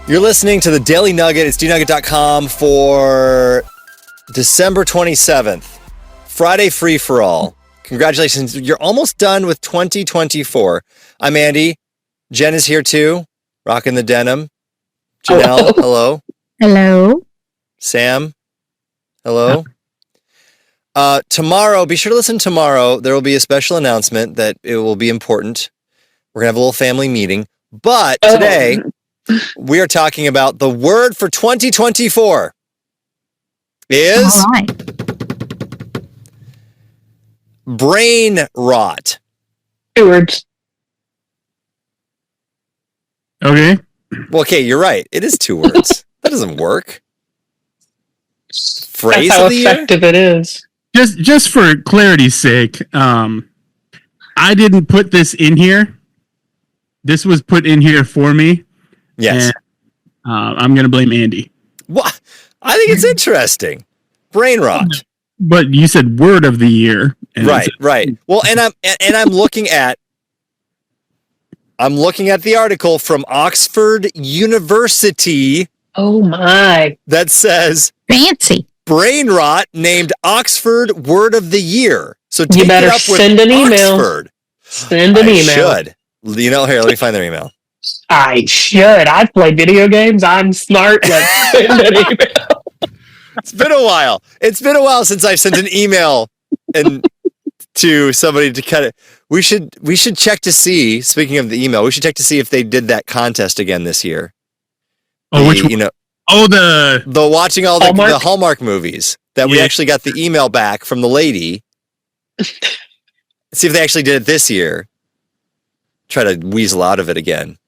You're listening to the Daily Nugget. It's dnugget.com for December 27th. Friday free for all. Congratulations. You're almost done with 2024. I'm Andy. Jenn is here too. Rocking the denim. Janelle, hello. Hello. Sam, hello. Tomorrow, be sure to listen tomorrow. There will be a special announcement that it will be important. We're going to have a little family meeting. But today, we are talking about the word for 2024 is brain rot. 2 words. Okay. Well, okay, you're right. It is 2 words. That doesn't work. Phrase That's how of the effective it is. Just for clarity's sake, I didn't put this in here. This was put in here for me. Yes. And, I'm going to blame Andy. What? I think it's interesting. Brain rot. But you said word of the year. Right. Well, and I'm looking at the article from Oxford University. Oh my. That says Fancy. brain rot named Oxford Word of the Year. So take You better it up send with an email. Oxford. Send an email. Should. You know, here, let me find their email. I should. I play video games. I'm smart. Let's send an email. It's been a while. It's been a while since I've sent an email to somebody to kind of. We should check to see. Speaking of the email, we should check to see if they did that contest again this year. Which one? You know? Oh, the watching all Hallmark? the Hallmark movies that we actually got the email back from the lady. See if they actually did it this year. Try to weasel out of it again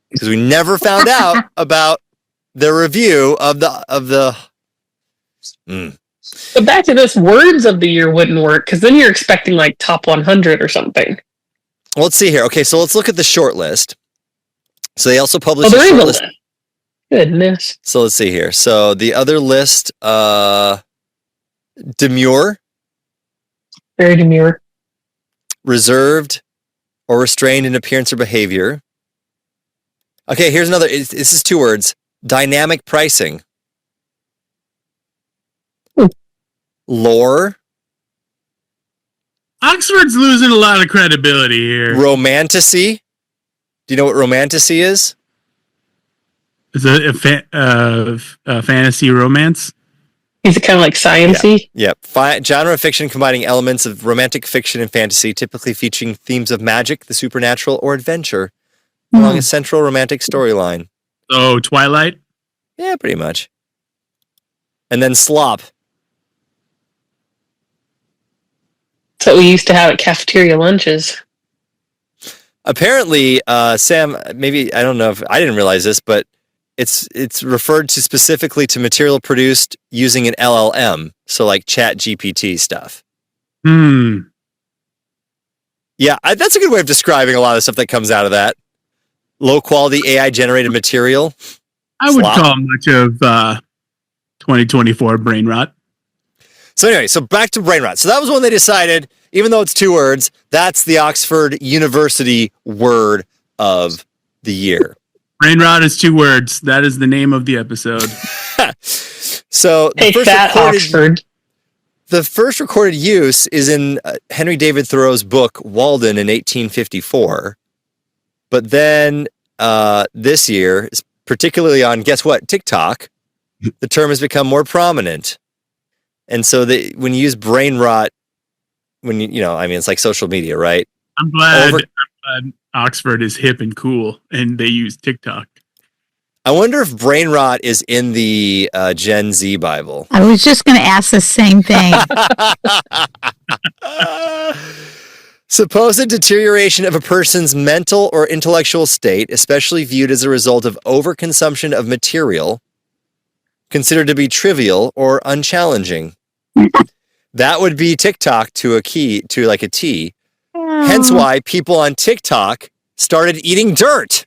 because we never found out about the review of the. But back to this, words of the year wouldn't work because then you're expecting like top 100 or something. Well, let's see here. Okay, so let's look at the short list. So they also published a there short is list. a list. Goodness. So let's see here. So the other list, demure, Very demure. reserved, or restrained in appearance or behavior. Okay, here's another. This is 2 words. Dynamic pricing. Lore. Oxford's losing a lot of credibility here. Romantasy. Do you know what romantasy is? Is it a fantasy romance? Is it kind of like science-y? Yep. Genre of fiction combining elements of romantic fiction and fantasy, typically featuring themes of magic, the supernatural, or adventure, along a central romantic storyline. Oh, Twilight? Yeah, pretty much. And then slop. That's what we used to have at cafeteria lunches. Apparently, Sam, maybe, I don't know if I didn't realize this, but it's referred to specifically to material produced using an LLM. So like Chat GPT stuff. Yeah, that's a good way of describing a lot of the stuff that comes out of that. Low quality AI generated material. I would call much of 2024 brain rot. So anyway, so back to brain rot. So that was when they decided, even though it's 2 words, that's the Oxford University word of the year. Brain rot is 2 words. That is the name of the episode. So Hey, Oxford. The first recorded use is in Henry David Thoreau's book Walden in 1854. But then this year, particularly on, guess what, TikTok, the term has become more prominent. And so when you use brain rot, it's like social media, right? I'm glad Oxford is hip and cool and they use TikTok. I wonder if brain rot is in the Gen Z Bible. I was just going to ask the same thing. Supposed deterioration of a person's mental or intellectual state, especially viewed as a result of overconsumption of material, considered to be trivial or unchallenging. That would be TikTok to a T. Hence why people on TikTok started eating dirt.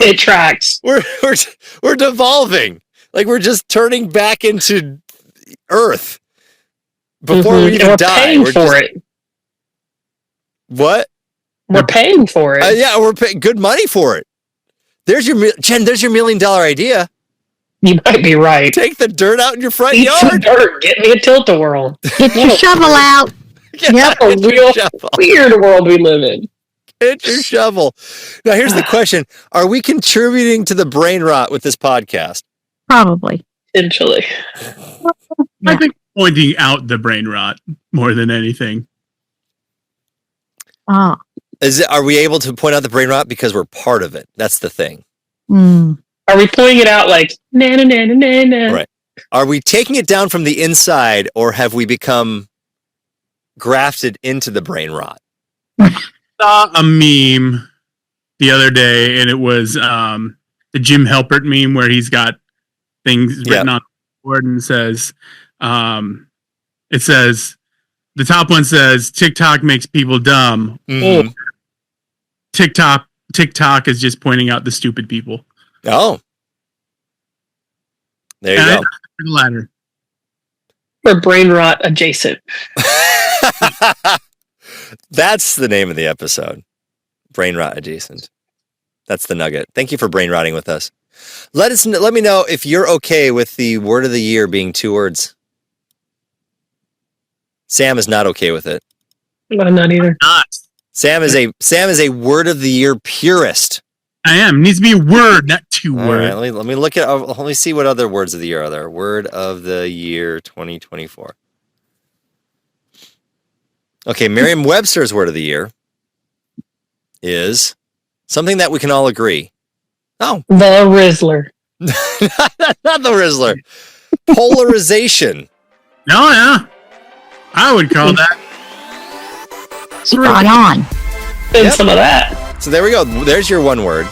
It tracks. We're devolving. Like we're just turning back into Earth before we even die. Paying for it. What? We're paying for it. Yeah, we're paying good money for it. There's your Jen. There's your $1 million idea. You might be right. Take the dirt out in your front Eat some yard. dirt. Get me a tilt-a-whirl. Get your shovel out. Get Yep. A out your real shovel. weird world we live in. Get your shovel. Now, here's the question: are we contributing to the brain rot with this podcast? Probably. Potentially. I think pointing out the brain rot more than anything. Oh. Are we able to point out the brain rot because we're part of it? That's the thing. Mm. Are we pointing it out like na na na na na na? Right. Are we taking it down from the inside, or have we become grafted into the brain rot? Saw a meme the other day, and it was the Jim Halpert meme where he's got things written on the board and says, it says, the top one says, TikTok makes people dumb. Mhm. TikTok is just pointing out the stupid people. Oh, there you And go. the latter. Or brain rot adjacent. That's the name of the episode. Brain rot adjacent. That's the nugget. Thank you for brain rotting with us. Let me know if you're okay with the word of the year being 2 words. Sam is not okay with it. I'm not either. Not. Sam is a word of the year purist. I am. It needs to be a word, not 2 All words. right, let me look at. Let me see what other words of the year are there. Word of the year 2024. Okay, Merriam-Webster's word of the year is something that we can all agree. Oh, The Rizzler. not the Rizzler. Polarization. No, yeah. I would call that. Spot on. And Yep. some of that. So there we go. There's your one word.